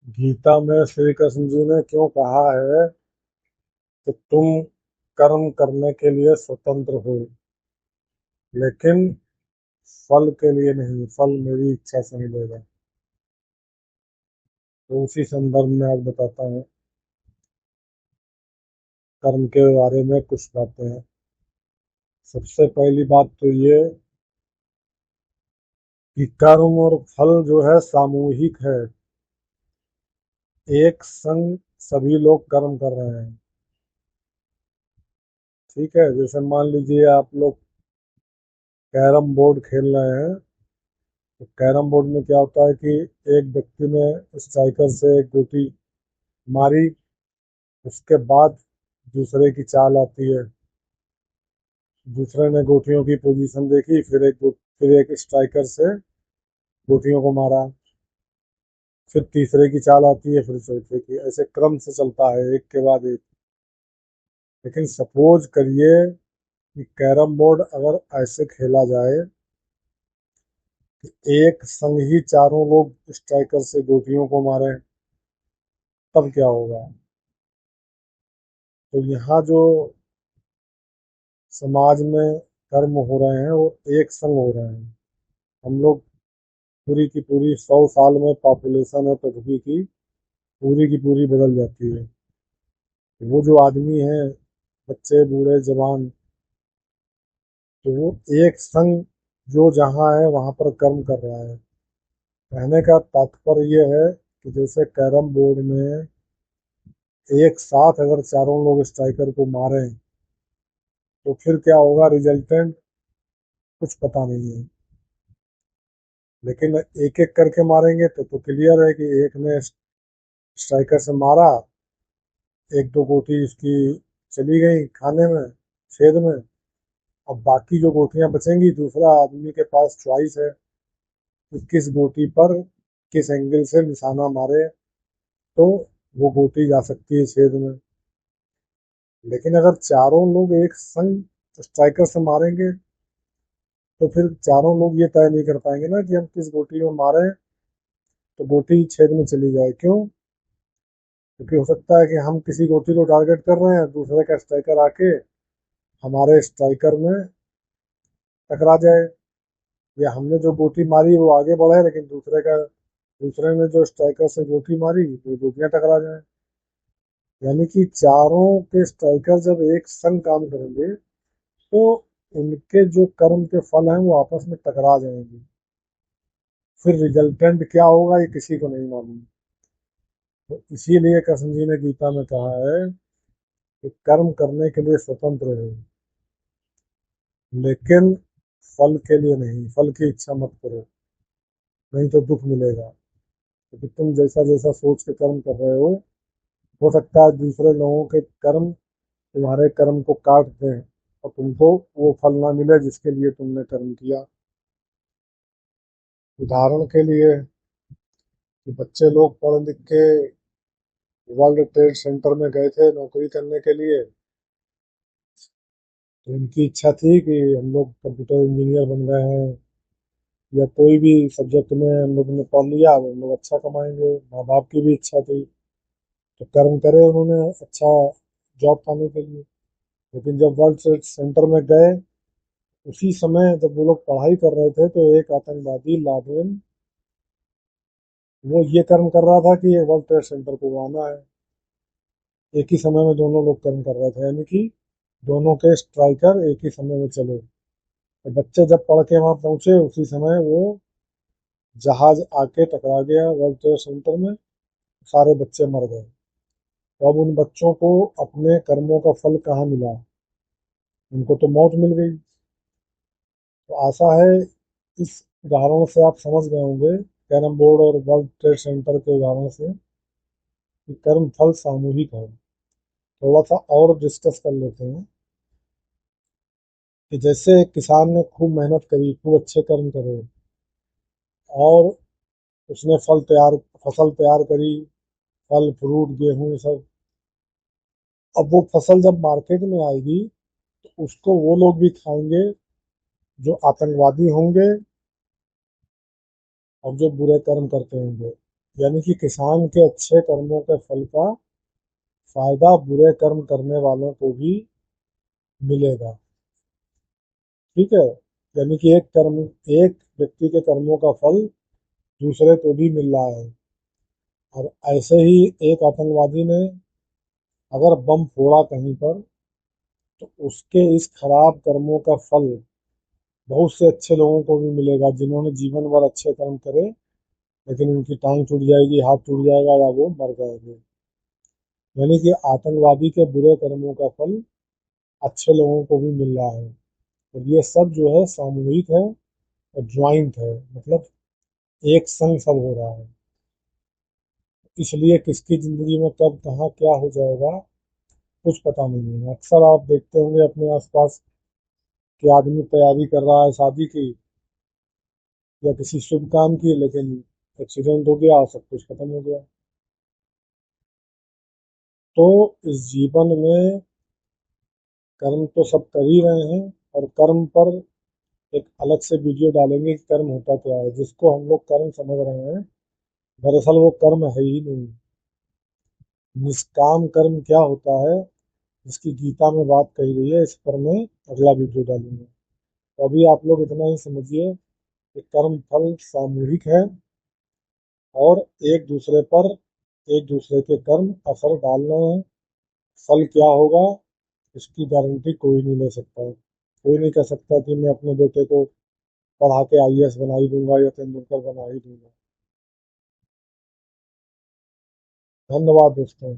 गीता में श्री कृष्ण जी ने क्यों कहा है कि तुम कर्म करने के लिए स्वतंत्र हो, लेकिन फल के लिए नहीं, फल मेरी इच्छा से मिलेगा। तो उसी संदर्भ में आज बताता हूँ कर्म के बारे में कुछ बातें हैं। सबसे पहली बात तो ये कि कर्म और फल जो है सामूहिक है। एक संग सभी लोग कर्म कर रहे हैं। ठीक है, जैसे मान लीजिए आप लोग कैरम बोर्ड खेल रहे हैं। तो कैरम बोर्ड में क्या होता है कि एक व्यक्ति ने स्ट्राइकर से एक गोटी मारी, उसके बाद दूसरे की चाल आती है। दूसरे ने गोटियों की पोजीशन देखी, फिर एक स्ट्राइकर से गोटियों को मारा। फिर तीसरे की चाल आती है, फिर चौथे की, ऐसे क्रम से चलता है एक के बाद एक। लेकिन सपोज करिए कि कैरम बोर्ड अगर ऐसे खेला जाए कि एक संग ही चारों लोग स्ट्राइकर से गोटियों को मारे, तब क्या होगा? तो यहाँ जो समाज में कर्म हो रहे हैं वो एक संग हो रहे हैं। हम लोग पूरी की पूरी 100 साल में पॉपुलेशन है पृथ्वी की पूरी बदल जाती है। वो जो आदमी है, बच्चे बूढ़े जवान, तो वो एक संग जो जहाँ है वहाँ पर कर्म कर रहा है। कहने का तात्पर्य ये है कि जैसे कैरम बोर्ड में एक साथ अगर चारों लोग स्ट्राइकर को मारें तो फिर क्या होगा, रिजल्टेंट कुछ पता नहीं है। लेकिन एक एक करके मारेंगे तो क्लियर है कि एक ने स्ट्राइकर से मारा, एक दो गोटी उसकी चली गई खाने में, छेद में। अब बाकी जो गोटियां बचेंगी, दूसरा आदमी के पास चॉइस है कि किस गोटी पर किस एंगल से निशाना मारे तो वो गोटी जा सकती है छेद में। लेकिन अगर चारों लोग एक संग स्ट्राइकर से मारेंगे तो फिर चारों लोग ये तय नहीं कर पाएंगे ना कि हम किस गोटी में मारे तो गोटी छेद में चली जाए। क्यों? क्योंकि हो सकता है कि हम किसी गोटी को टारगेट कर रहे हैं, दूसरे का स्ट्राइकर आके हमारे स्ट्राइकर में टकरा जाए, या हमने जो गोटी मारी वो आगे बढ़े लेकिन दूसरे ने जो स्ट्राइकर से गोटी मारी तो गोटियां टकरा जाए। यानी कि चारों के स्ट्राइकर जब एक संग काम करेंगे तो उनके जो कर्म के फल हैं वो आपस में टकरा जाएंगे। फिर रिजल्टेंट क्या होगा ये किसी को नहीं मालूम। तो इसीलिए कृष्ण जी ने गीता में कहा है कि कर्म करने के लिए स्वतंत्र हो, लेकिन फल के लिए नहीं, फल की इच्छा मत करो, नहीं तो दुख मिलेगा। क्योंकि तुम जैसा जैसा सोच के कर्म कर रहे हो सकता है दूसरे लोगों के कर्म तुम्हारे कर्म को काट दें और तुमको वो फल ना मिले जिसके लिए तुमने कर्म किया। उदाहरण के लिए कि बच्चे लोग पढ़ लिख के वर्ल्ड ट्रेड सेंटर में गए थे नौकरी करने के लिए। तो इनकी इच्छा थी कि हम लोग कंप्यूटर इंजीनियर बन गए हैं, या कोई भी सब्जेक्ट में हम लोग ने पढ़ लिया, अब हम लोग अच्छा कमाएंगे। माँ बाप की भी इच्छा थी तो कर्म करे उन्होंने अच्छा जॉब पाने के लिए। लेकिन जब वर्ल्ड ट्रेड सेंटर में गए, उसी समय जब वो लोग पढ़ाई कर रहे थे तो एक आतंकवादी लादेन वो ये कर्म कर रहा था कि ये वर्ल्ड ट्रेड सेंटर को उड़ाना है। एक ही समय में दोनों लोग कर्म कर रहे थे, यानी कि दोनों के स्ट्राइकर एक ही समय में चले। तो बच्चे जब पढ़ के वहां पहुंचे उसी समय वो जहाज आके टकरा गया वर्ल्ड ट्रेड सेंटर में, सारे बच्चे मर गए। तो अब उन बच्चों को अपने कर्मों का फल कहाँ मिला? उनको तो मौत मिल गई। तो आशा है इस उदाहरणों से आप समझ गए होंगे, कैरम बोर्ड और वर्ल्ड ट्रेड सेंटर के उदाहरण से, कि कर्म फल सामूहिक है। थोड़ा सा और डिस्कस कर लेते हैं कि जैसे किसान ने खूब मेहनत करी, खूब अच्छे कर्म करे और उसने फसल तैयार करी, फल फ्रूट गेहूं ये सब। अब वो फसल जब मार्केट में आएगी तो उसको वो लोग भी खाएंगे जो आतंकवादी होंगे और जो बुरे कर्म करते होंगे। यानी कि किसान के अच्छे कर्मों के फल का फायदा बुरे कर्म करने वालों को भी मिलेगा। ठीक है। यानी कि एक व्यक्ति के कर्मों का फल दूसरे को भी मिल रहा है। और ऐसे ही एक आतंकवादी ने अगर बम फोड़ा कहीं पर, तो उसके इस खराब कर्मों का फल बहुत से अच्छे लोगों को भी मिलेगा, जिन्होंने जीवन भर अच्छे कर्म करे, लेकिन उनकी टांग टूट जाएगी, हाथ टूट जाएगा, या वो मर जाएंगे। यानी कि आतंकवादी के बुरे कर्मों का फल अच्छे लोगों को भी मिल रहा है। और ये सब जो है सामूहिक है और ज्वाइंट है, मतलब एक संग सब हो रहा है। इसलिए किसकी जिंदगी में कब कहाँ क्या हो जाएगा कुछ पता नहीं है। अक्सर आप देखते होंगे अपने आसपास कि आदमी तैयारी कर रहा है शादी की या किसी शुभ काम की, लेकिन एक्सीडेंट हो गया और सब कुछ खत्म हो गया। तो इस जीवन में कर्म तो सब कर ही रहे हैं, और कर्म पर एक अलग से वीडियो डालेंगे कि कर्म होता क्या है। जिसको हम लोग कर्म समझ रहे हैं, दरअसल वो कर्म है ही नहीं। निष्काम कर्म क्या होता है, जिसकी गीता में बात कही गई है, इस पर मैं अगला वीडियो डालूंगा। तो अभी आप लोग इतना ही समझिए कि कर्म फल सामूहिक है, और एक दूसरे पर एक दूसरे के कर्म असर डालना है। फल क्या होगा इसकी गारंटी कोई नहीं ले सकता। कोई नहीं कह सकता कि मैं अपने बेटे को पढ़ा के आईएएस बना ही दूंगा या तेंदुलकर बना ही दूंगा। धन्यवाद दोस्तों।